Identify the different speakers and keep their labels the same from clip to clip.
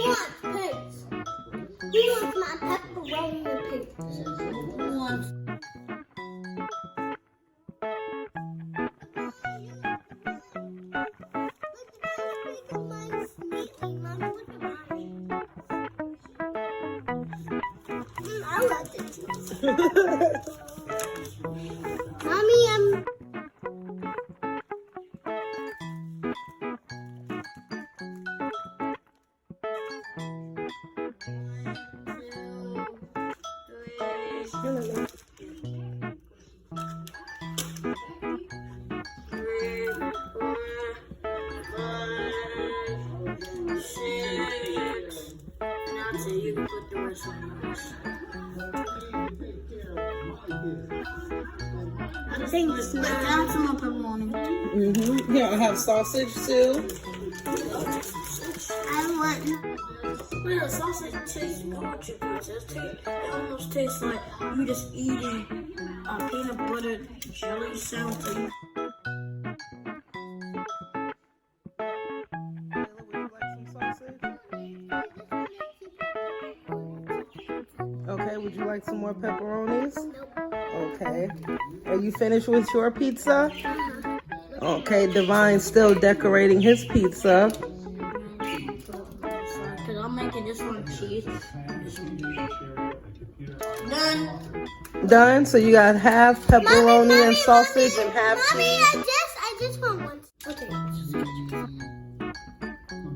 Speaker 1: wants pizza? Who wants my pepperoni pizza? Who wants? I love the cheese. Mommy, so you can put the rest on yours. I think this is down some more pepperoni.
Speaker 2: Here, I have sausage too.
Speaker 1: I want.
Speaker 3: Well, the sausage tastes culture pizza. It almost tastes like you just eating a peanut butter jelly something.
Speaker 2: Okay, would you like some more pepperonis? Okay. Are you finished with your pizza? Okay, Divine's still decorating his pizza.
Speaker 3: Because I'm making this one cheese. This one. Done.
Speaker 2: Done? So you got half pepperoni and sausage and half cheese?
Speaker 1: I just want one. Okay.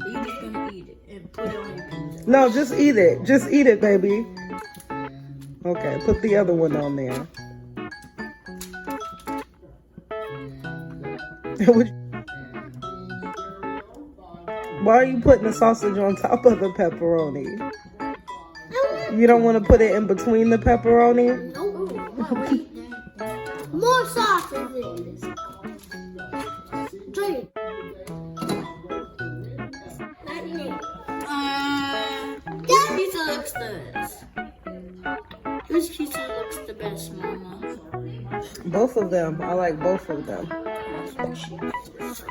Speaker 3: You're just going to eat it and put it on your pizza.
Speaker 2: No, just eat it. Just eat it, baby. Okay, put the other one on there. Why are you putting the sausage on top of the pepperoni? You don't want to put it in between the pepperoni?
Speaker 1: More sausages. Drink.
Speaker 3: This pizza looks the best. This pizza looks the best, Mama.
Speaker 2: Both of them. I like both of them.
Speaker 3: Cheese.